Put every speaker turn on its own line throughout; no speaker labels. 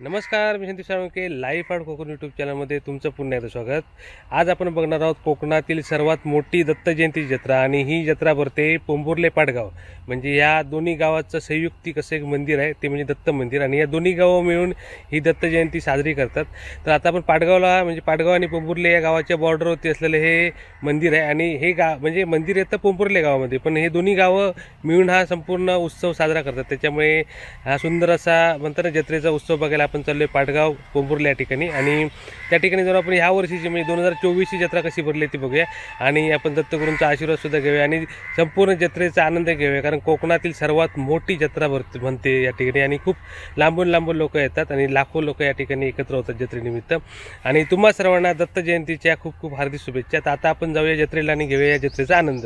नमस्कार, मी Sandeep Salunkhe life at Konkan YouTube चॅनलमध्ये तुमचं पुन्हा एकदा स्वागत। आज आपण बघणार आहोत कोकणातील सर्वात मोठी दत्त जयंती जत्रा आणि ही जत्रा भरते पोंभुर्ले पाटगाव म्हणजे या दोन्ही गावाचं संयुक्तिक असं एक मंदिर आहे ते म्हणजे दत्त मंदिर आणि या दोन्ही गावं मिळून ही दत्त जयंती साजरी करतात। तर आता आपण पाटगावला म्हणजे पाटगाव आणि पोंभुर्ले या गावाच्या बॉर्डरवरती असलेलं हे मंदिर आहे आणि हे गाव म्हणजे मंदिर येतं पोंभुर्ले गावामध्ये पण हे दोन्ही गावं मिळून हा संपूर्ण उत्सव साजरा करतात। त्याच्यामुळे हा सुंदर असा म्हणतात जत्रेचा उत्सव बघायला आपण चाललोय पाटगाव पोंभुर्ले या ठिकाणी आणि त्या ठिकाणी जाऊन आपण ह्या वर्षीची म्हणजे 2024ची जत्रा कशी भरली ती बघूया आणि आपण दत्तगुरूंचा आशीर्वाद सुद्धा घेऊया आणि संपूर्ण जत्रेचा आनंद घेऊया कारण कोकणातील सर्वात मोठी जत्रा म्हणते या ठिकाणी आणि खूप लांबून लोक येतात आणि लाखो लोक या ठिकाणी एकत्र होतात जत्रेनिमित्त आणि तुम्हा सर्वांना दत्त जयंतीच्या खूप हार्दिक शुभेच्छा। तर आता आपण जाऊया जत्रेला आणि घेऊया या जत्रेचा आनंद।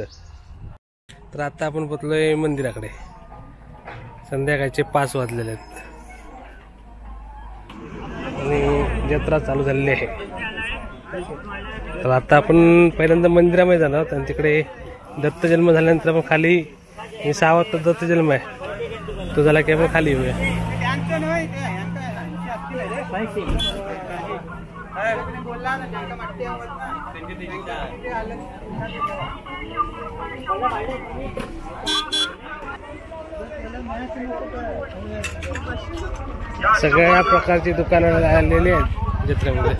तर आता आपण पोचलोय मंदिराकडे, संध्याकाळचे 5 वाजलेले आहेत आणि जत्रा चालू झालेली आहे। तर आता आपण पहिल्यांदा मंदिरामध्ये जाणार आणि तिकडे दत्त जन्म झाल्यानंतर आपण खाली 6 वाजता दत्त जन्म आहे तो झाला की आपण खाली येऊया। सगळ्या प्रकारची दुकानं आलेली आहेत जत्रेमध्ये।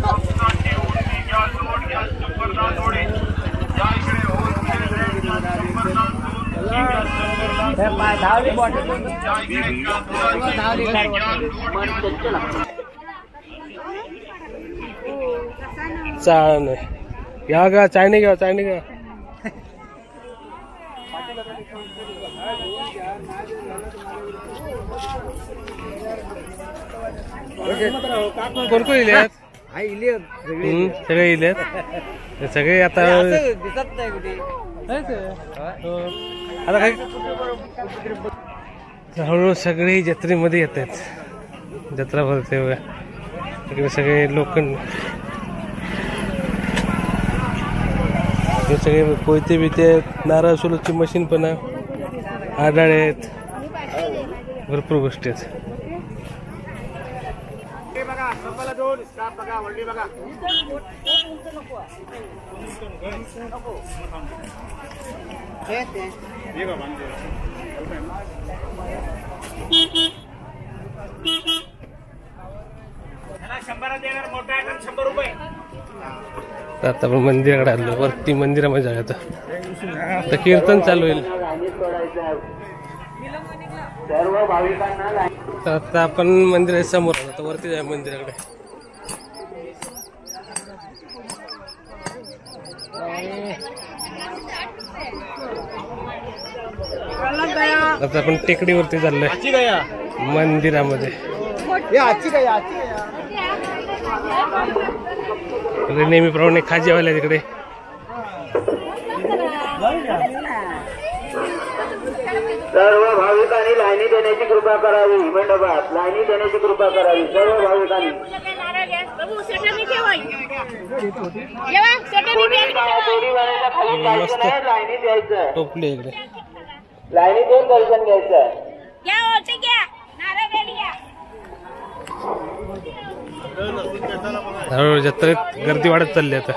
चाय या गा चाय नाही घ्या चाय नाही घ्या कोण कोण इले सगळे इले सगळे आता आता काय हळूहळू सगळे जत्रेमध्ये येत आहेत। जत्रा भरते तिकडे सगळे लोक सगळे कोयते बिते नारळ सोलूची मशीन पण आढाळे आहेत, भरपूर गोष्टी आहेत। आता आपण मंदिराकडे आलो, वरती मंदिरामध्ये जाऊया आता कीर्तन चालू होईल। आता आपण मंदिराच्या समोर आता वरती जाऊया मंदिराकडे। आता आपण टेकडीवरती चाललोय मंदिरामध्ये। नेहमीप्रमाणे खाजेवाल्या तिकडे
सर्व भाविकांनी लाईनी देण्याची कृपा करावी, मंडपात लाईनी देण्याची कृपा करावी सर्व भाविकांनी। लाईनी द्यायचं,
टोपली इकडे
लाईनी देऊन दर्शन घ्यायचं।
हळूहळू जत्रेत गर्दी वाढत चालली आता।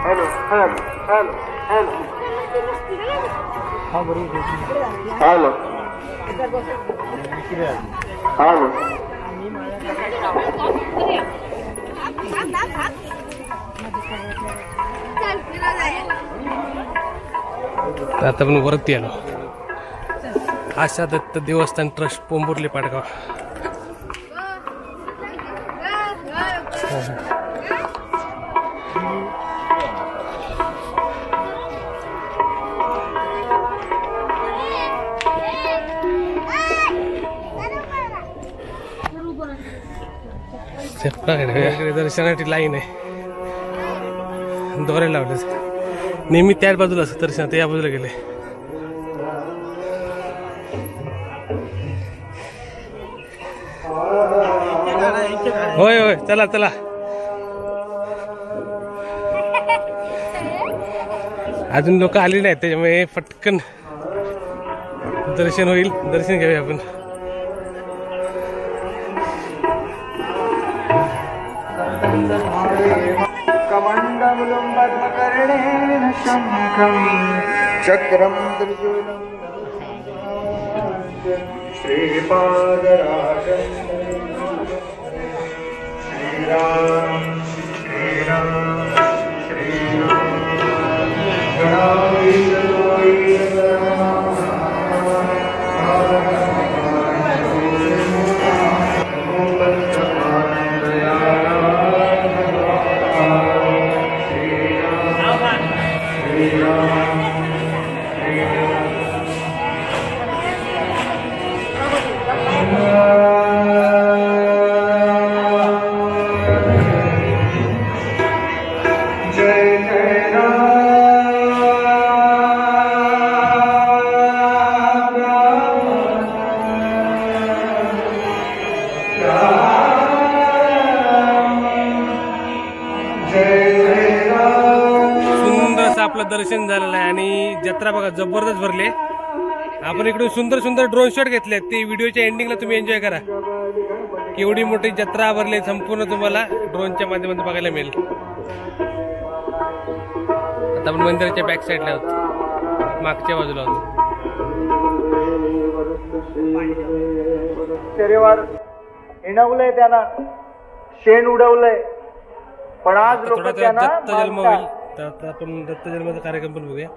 Hello hello hello hello hello hello
आता आपण वरती आलो, आशा दत्त देवस्थान ट्रस्ट पोंभुर्ले पाटगाव। दर्शनासाठी लाईन आहे, दोरे लावले नेहमी त्याच बाजूला असं दर्शन, या बाजूला गेले. होय होय, चला चला. अजून लोक आली नाहीत, त्याच्यामुळे पटकन दर्शन होईल. दर्शन घेऊया आपण.
कमंडलम पद्मकर्णेन शंखं चक्रं त्रिशूलं श्रीपादराजं श्रीराम श्रीराम श्रीराम
आपलं दर्शन झालेलं आहे आणि जत्रा बघा जबरदस्त भरले. आपण इकडून सुंदर सुंदर ड्रोन शॉट घेतले, ते व्हिडिओच्या एंडिंगला तुम्ही एन्जॉय करा. केवढी मोठी जत्रा भरली संपूर्ण तुम्हाला ड्रोनच्या माध्यमातून बघायला मिळेल. आता आपण मंदिराच्या बॅक साईडला आहोत, मागच्या बाजूला आहोत.
शरीरावर इणवलंय, त्यांना शेण उडवलंय, पण आज लोक त्यांना
दत्त जन्म होईल, तर आता आपण दत्त जन्माचा कार्यक्रम पण बघूया.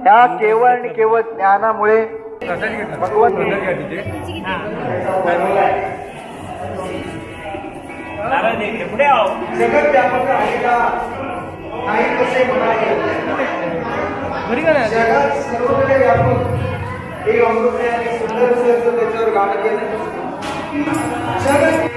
त्या केवळ आणि केवळ ज्ञानामुळे भगवंत जगत व्यापक आहे का नाही कसे म्हणाले, जगात सर्वकडे व्यापक हे अमृत आणि सुंदर त्याच्यावर गाणं केलं. जगत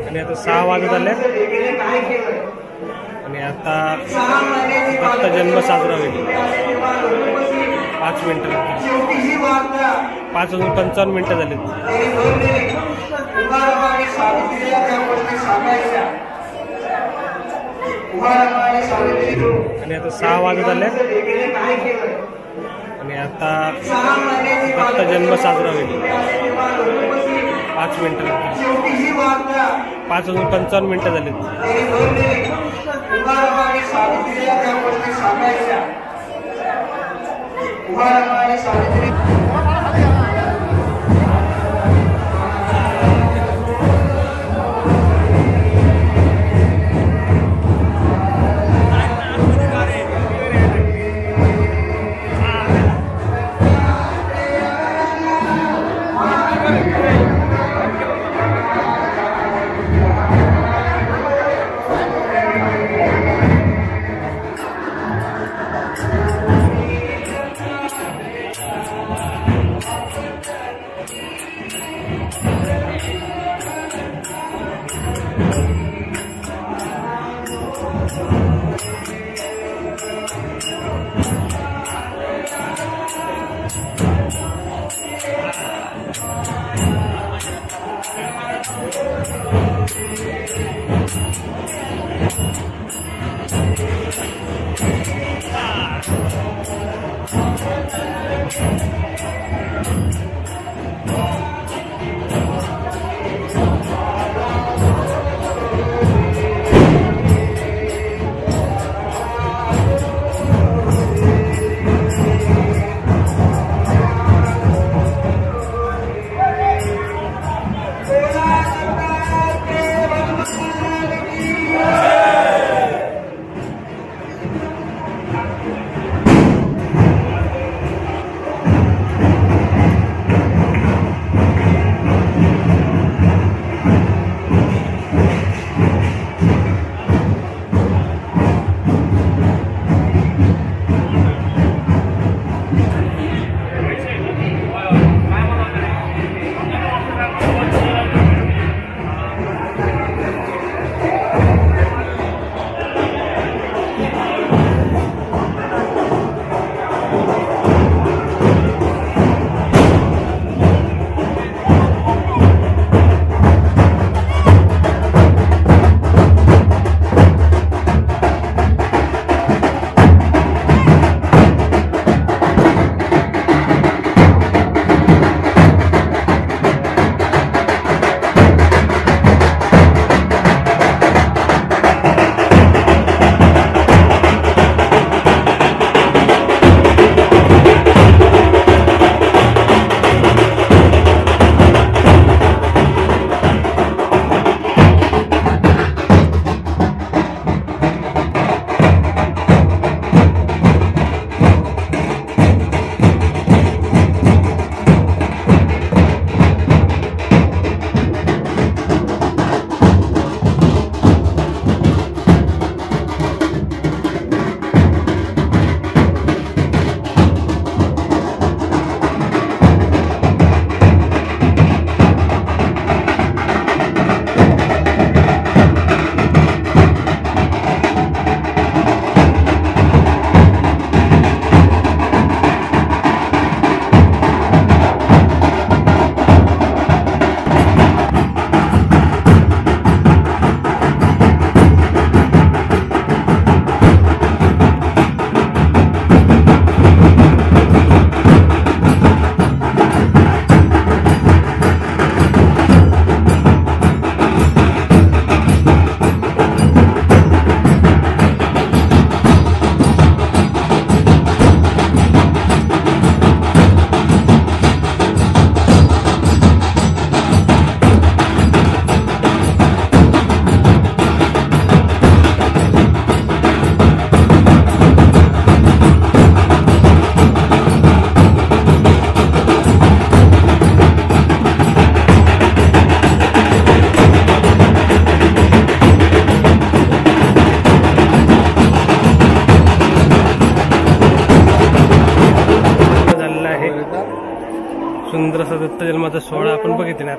आणि आता 6 वाजत आले आणि आता दत्त जन्म साजरा होईल 5 मिनिटं 5:55 मिनिटं झाली. आणि आता 6 वाजत आले आणि आता दत्त जन्म साजरा होईल 5 मिनिटं 5:55 मिनिटं झाली.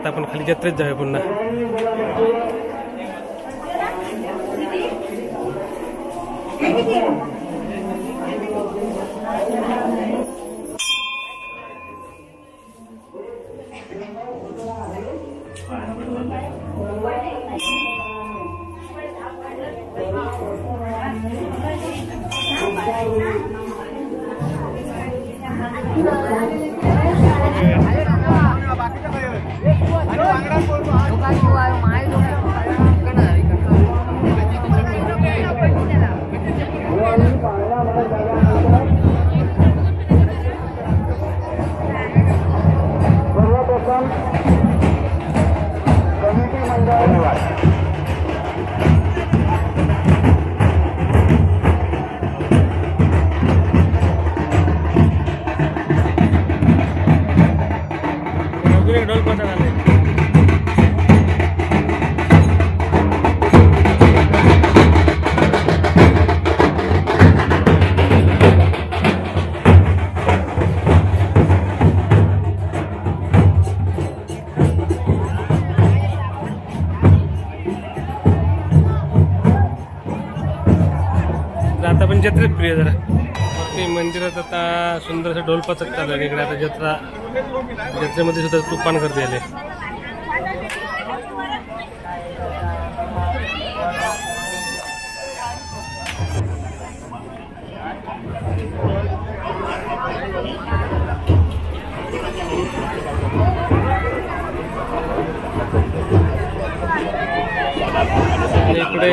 आता आपण खाली जत्रेत जाऊया पुन्हा. आता पण जत्रेत प्रिय जरा ते मंदिरात आता सुंदर असं ढोलपाचक चालू आहे. इकडे आता जत्रेमध्ये सुद्धा तुफान गर्दी आले. इकडे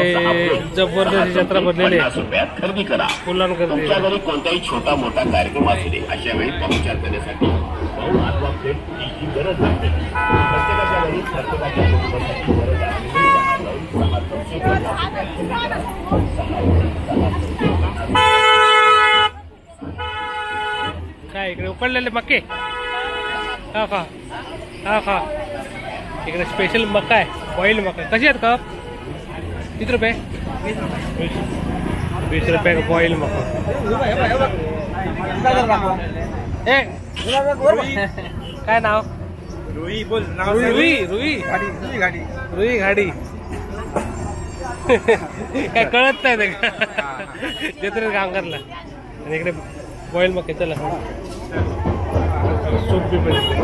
जबरदस्त जत्रा भरलेली आहे.
खरेदी करा. तुमच्या घरी कोणताही छोटा मोठा कार्यक्रम असू दे अशा वेळी पाहुणचार करण्यासाठी अथवा भेटीची गरज नाही. प्रत्येकाच्या घरी प्रत्येकाच्या कुटुंबासाठी गरज
काय इकडे उकडलेले मके हा का हा का इकडे स्पेशल मका आहे. बॉईल मका कशी आहेत का? किती रुपये? 20 रुपये का बॉईल मका. काय नाव? रुई बोल. रुई रुई रुई घाडी काय कळत नाही का जत्रेत काम करला. आणि इकडे बॉईल मके. चला सूप बी पाहिजे.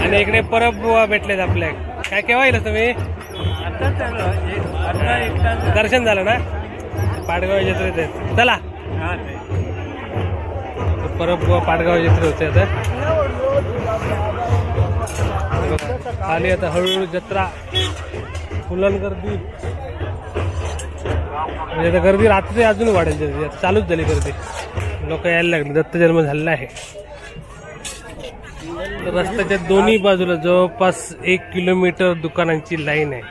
आणि इकडे परब बुवा भेटलेत आपल्या. काय केव्हा येईल तुम्ही? दर्शन झालं ना पाडगाव जत्रेत आहेत. चला परब बुवा पाडगाव जत्रेत होते. आता खाली आता हळूहळू जत्रा फुलन गर्दी म्हणजे आता गर्दी रात्री अजून वाढेल. चालूच झाली गर्दी. लोक यायला लागले. दत्त जन्म झालेला आहे. रस्त्याच्या दोन्ही बाजूला जवळपास 1 किलोमीटर दुकानांची लाईन आहे.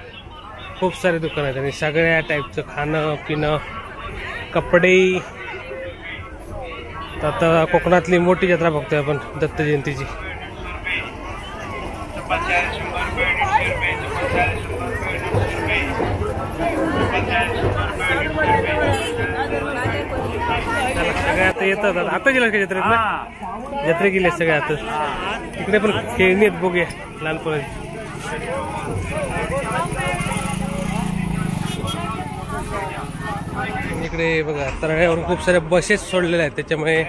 खूप सारे दुकान आहेत आणि सगळ्या टाईपचं खाणं पिणं कपडे. आता कोकणातली मोठी जत्रा बघतोय आपण दत्त जयंतीची. सगळ्या आता येतात. आता गेला का जत्रेत ना? जत्रे गेले सगळ्या आता. इकडे पण खेळणी आहेत बघूया लहानपणाची. इकडे बघा तळ्यावर खूप साऱ्या बसेस सोडलेल्या आहेत. त्याच्यामुळे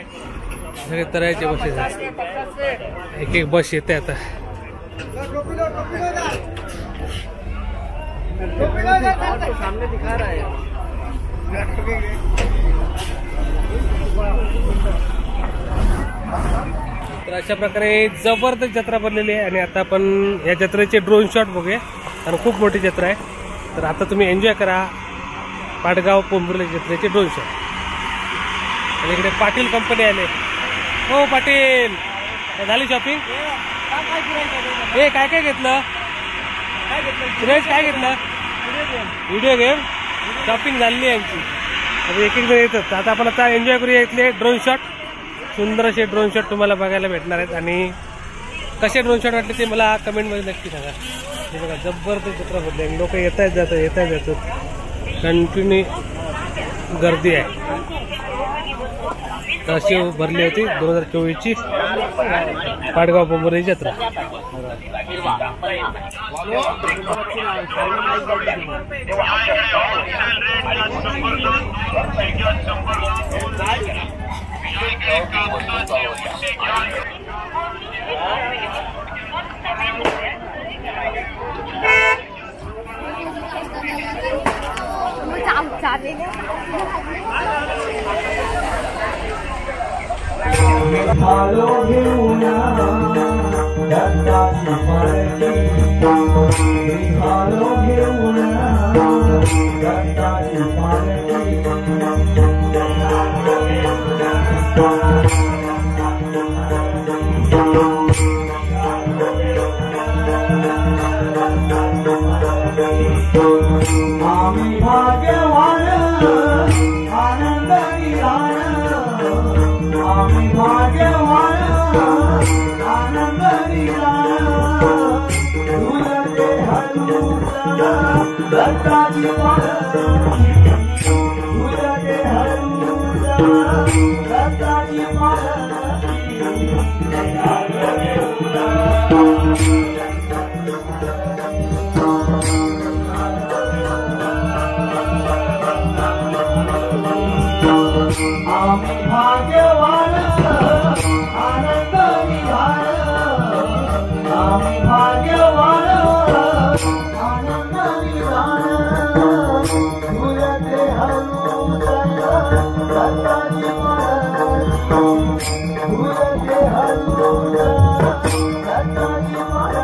सगळे तळ्याचे बसेस आहेत. एक एक बस येते आता. तर अशा प्रकारे जबरदस्त जत्रा भरलेली आहे. आणि आता आपण या जत्रेचे ड्रोन शॉट बघूया. कारण खूप मोठी जत्रा आहे. तर आता तुम्ही एन्जॉय करा पाडगाव पोंभुर्ले जत्रेचे ड्रोन शॉट. आणि इकडे पाटील कंपनी आले. हो पाटील झाली शॉपिंग? हे काय काय घेतलं सुरेश? काय घेतलं? व्हिडिओ गेम शॉपिंग झालेली आहे यांची. आता एक एक जण येतात. आता आपण आता एन्जॉय करूया इथले ड्रोन शॉट. सुंदर असे ड्रोन शॉट तुम्हाला बघायला भेटणार आहेत. आणि कसे ड्रोन शॉट वाटले ते मला कमेंटमध्ये नक्की सांगा. हे बघा जबरदस्त जत्रा भरली. लोक येत आहेत जातात कंटिन्यू गर्दी आहे. अशी भरली होती 2024ची पाडगाव पोंबुर्ली जत्रा.
हालो घेऊया दत्ताची पालखी, हालो घेऊया दत्ताची पालखी. आम्ही भाग्यवान आनंदाने राहणार, आम्ही भाग्यवान आनंदाने राहणार. तुझे हलूचा दत्ताची पालखी, तुझे हलूचा दत्ताची आम्ही भाग्यवान आनंद विहार, आम्ही भाग्यवान आनंद विहार. तुझे हलूचा दत्ताची पालखी, तुझे हलूचा दत्ताची पाहू.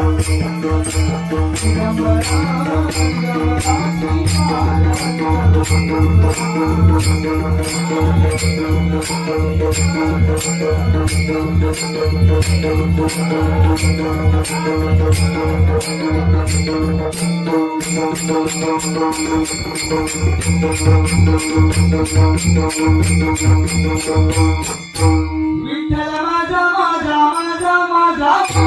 विठ्ठल माझा माझा माझा माझा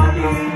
Hare